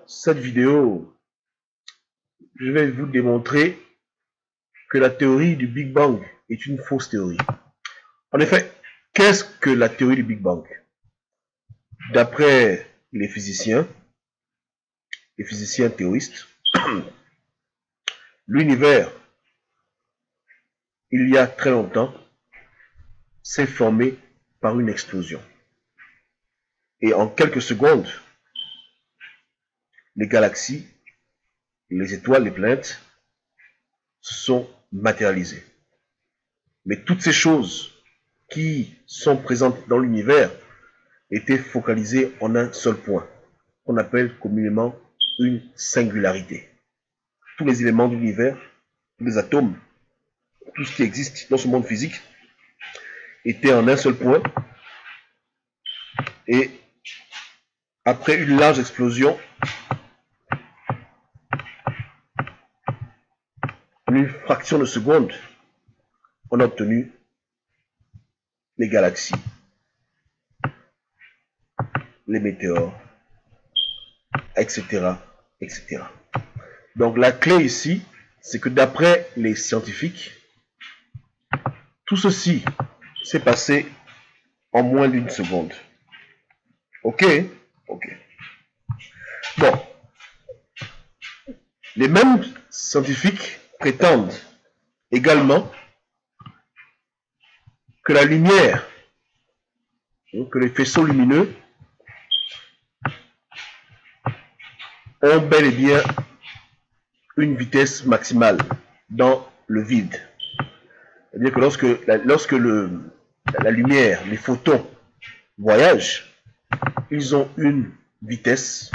cette vidéo, je vais vous démontrer que la théorie du Big Bang est une fausse théorie. En effet, qu'est-ce que la théorie du Big Bang? D'après les physiciens théoristes, l'univers, il y a très longtemps, s'est formé par une explosion. Et en quelques secondes, les galaxies, les étoiles, les planètes se sont matérialisées. Mais toutes ces choses qui sont présentes dans l'univers étaient focalisées en un seul point, qu'on appelle communément une singularité. Tous les éléments de l'univers, tous les atomes, tout ce qui existe dans ce monde physique était en un seul point, et après une large explosion, en une fraction de seconde, on a obtenu les galaxies, les météores, etc., etc. Donc la clé ici, c'est que d'après les scientifiques, tout ceci s'est passé en moins d'une seconde. Ok? Ok. Bon. Les mêmes scientifiques prétendent également que la lumière, que les faisceaux lumineux ont bel et bien une vitesse maximale dans le vide. C'est-à-dire que lorsque la lumière, les photons voyagent, ils ont une vitesse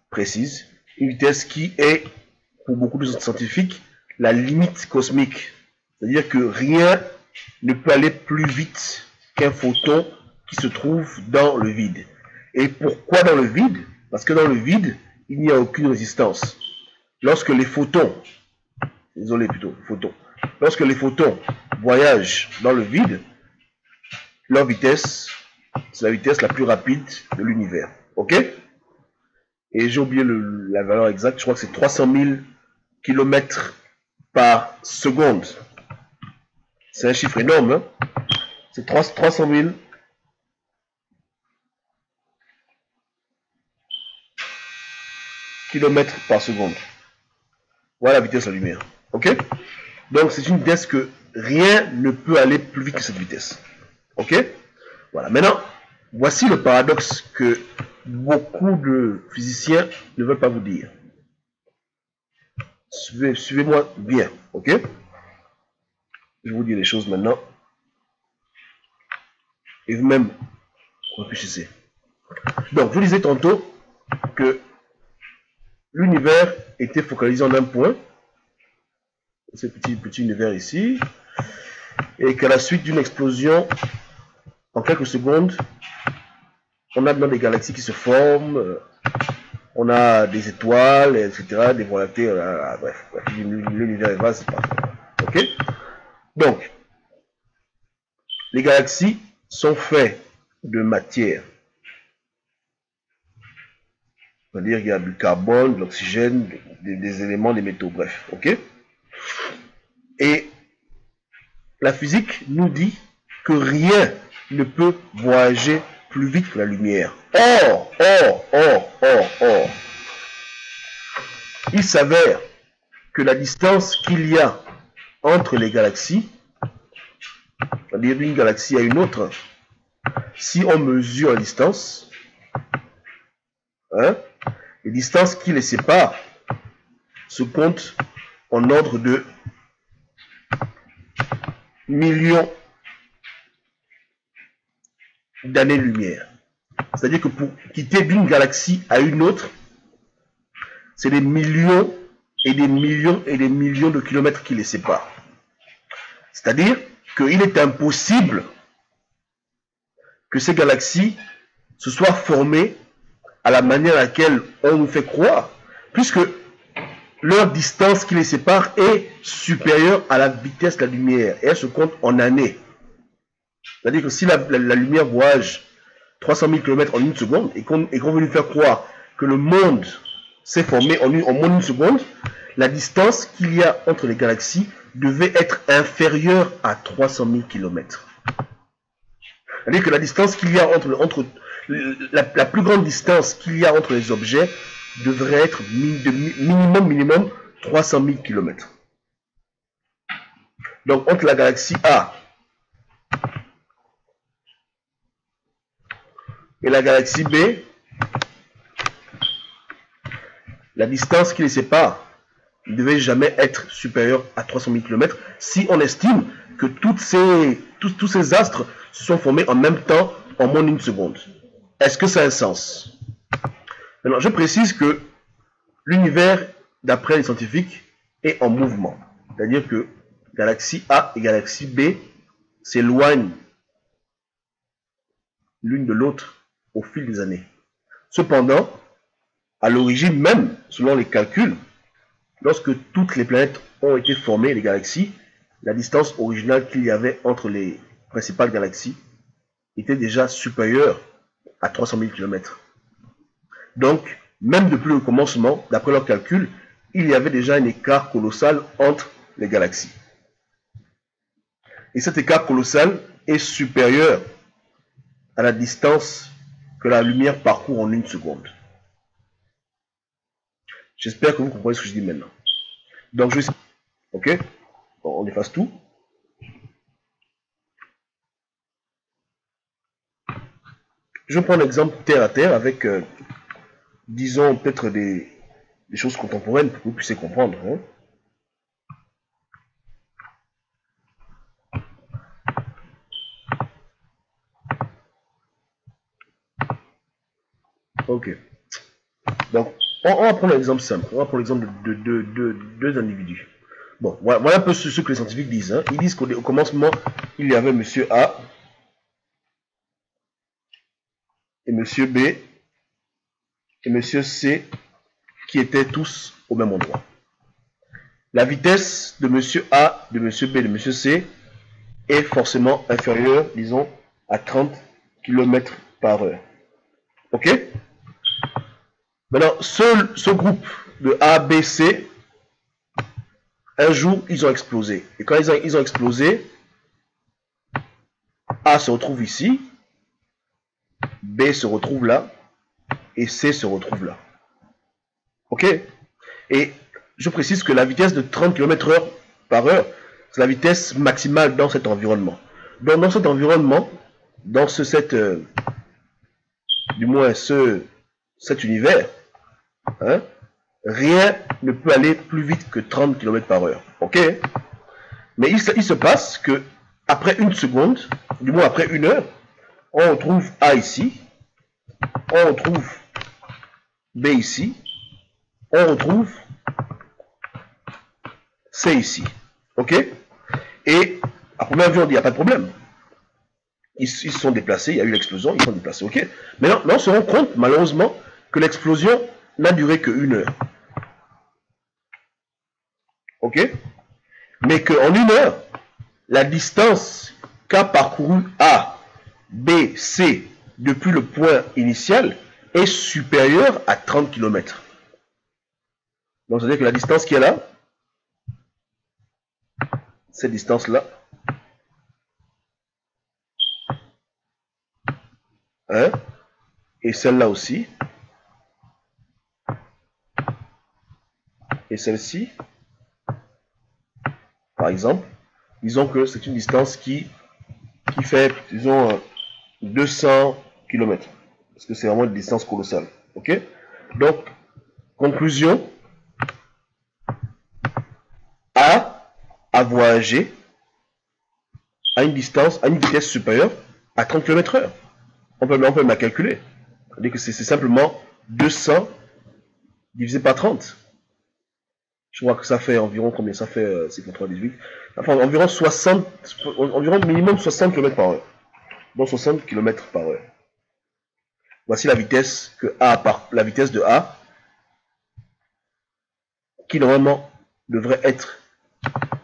précise, une vitesse qui est, pour beaucoup de scientifiques, la limite cosmique. C'est-à-dire que rien ne peut aller plus vite qu'un photon qui se trouve dans le vide. Et pourquoi dans le vide? Parce que dans le vide, il n'y a aucune résistance. Lorsque les photons, lorsque les photons voyagent dans le vide, leur vitesse, c'est la vitesse la plus rapide de l'univers. Ok? Et j'ai oublié la valeur exacte, je crois que c'est 300 000 km par seconde. C'est un chiffre énorme, hein? C'est 300 000 km par seconde. Voilà la vitesse de la lumière. Ok? Donc c'est une vitesse que rien ne peut aller plus vite que cette vitesse. Ok? Voilà. Maintenant, voici le paradoxe que beaucoup de physiciens ne veulent pas vous dire. Suivez-moi bien. Ok? Je vous dis les choses maintenant. Et vous-même, réfléchissez. Donc, je vous disais tantôt que l'univers était focalisé en un point, ce petit univers ici, et qu'à la suite d'une explosion, en quelques secondes, on a maintenant des galaxies qui se forment, on a des étoiles, etc., des voies lactées, bref, l'univers est vaste, c'est parfait. Ok? Donc, les galaxies sont faites de matière. C'est-à-dire qu'il y a du carbone, de l'oxygène, des éléments, des métaux, bref, ok? Et la physique nous dit que rien ne peut voyager plus vite que la lumière. Or, il s'avère que la distance qu'il y a entre les galaxies, c'est-à-dire d'une galaxie à une autre, si on mesure la distance, les distances qui les séparent se comptent en ordre de millions d'années-lumière. C'est-à-dire que pour quitter d'une galaxie à une autre, c'est des millions et des millions et des millions de kilomètres qui les séparent. C'est-à-dire qu'il est impossible que ces galaxies se soient formées à la manière à laquelle on nous fait croire, puisque leur distance qui les sépare est supérieure à la vitesse de la lumière, et elle se compte en années. C'est-à-dire que si la lumière voyage 300 000 km en une seconde et qu'on veut lui faire croire que le monde s'est formé en moins d'une seconde, la distance qu'il y a entre les galaxies devait être inférieure à 300 000 km. C'est-à-dire que la distance qu'il y a la plus grande distance qu'il y a entre les objets devrait être minimum 300 000 km. Donc entre la galaxie A et la galaxie B, la distance qui les sépare ne devait jamais être supérieure à 300 000 km si on estime que tous ces astres se sont formés en même temps en moins d'une seconde. Est-ce que ça a un sens? Maintenant, je précise que l'univers, d'après les scientifiques, est en mouvement. C'est-à-dire que galaxie A et galaxie B s'éloignent l'une de l'autre au fil des années. Cependant, à l'origine même, selon les calculs, lorsque toutes les planètes ont été formées, les galaxies, la distance originale qu'il y avait entre les principales galaxies était déjà supérieure à 300 000 km. Donc, même depuis le commencement, d'après leurs calculs, il y avait déjà un écart colossal entre les galaxies. Et cet écart colossal est supérieur à la distance que la lumière parcourt en une seconde. J'espère que vous comprenez ce que je dis maintenant. Donc, ok, bon, on efface tout. Je vais prendre l'exemple terre à terre avec, disons, peut-être des choses contemporaines pour que vous puissiez comprendre. Hein. Ok. Donc, on va prendre un exemple simple. On va prendre l'exemple de deux individus. Bon, voilà un peu ce que les scientifiques disent. Hein. Ils disent qu'au commencement, il y avait monsieur A et monsieur B et monsieur C qui étaient tous au même endroit. La vitesse de monsieur A, de monsieur B et de monsieur C est forcément inférieure, disons, à 30 km par heure. Ok? Maintenant, ce groupe de A, B, C, un jour, ils ont explosé. Et quand ils ont explosé, A se retrouve ici, B se retrouve là, et C se retrouve là. Ok? Et je précise que la vitesse de 30 km/h par heure, c'est la vitesse maximale dans cet environnement. Donc dans cet environnement, dans cet univers, hein, rien ne peut aller plus vite que 30 km/h. Ok? Mais il se passe que après une seconde, du moins après une heure, on retrouve A ici, on retrouve B ici, on retrouve C ici. Ok? Et à première vue, on dit, il n'y a pas de problème. Ils se sont déplacés, il y a eu l'explosion, ils sont déplacés. Ok? Mais non, on se rend compte, malheureusement, que l'explosion n'a duré qu'une heure. Ok? Mais qu'en une heure, la distance qu'a parcouru A, B, C depuis le point initial est supérieure à 30 km. Donc, c'est-à-dire que la distance qui est là, cette distance-là, hein, et celle-là aussi, et celle-ci, par exemple, disons que c'est une distance qui fait, disons, 200 km. Parce que c'est vraiment une distance colossale. Ok? Donc, conclusion, A voyagé à une vitesse supérieure à 30 km/h. On peut même la calculer. C'est-à-dire que c'est simplement 200 divisé par 30. Je crois que ça fait environ combien? Ça fait, c'est 98. Enfin, environ minimum 60 km/h. Donc 60 km/h. Voici la vitesse la vitesse de A, qui normalement devrait être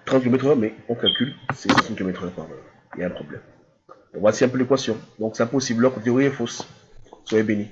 30 km/h, mais on calcule, c'est 60 km/h. Il y a un problème. Voici un peu l'équation. Donc, ça prouve si leur théorie est fausse. Soyez bénis.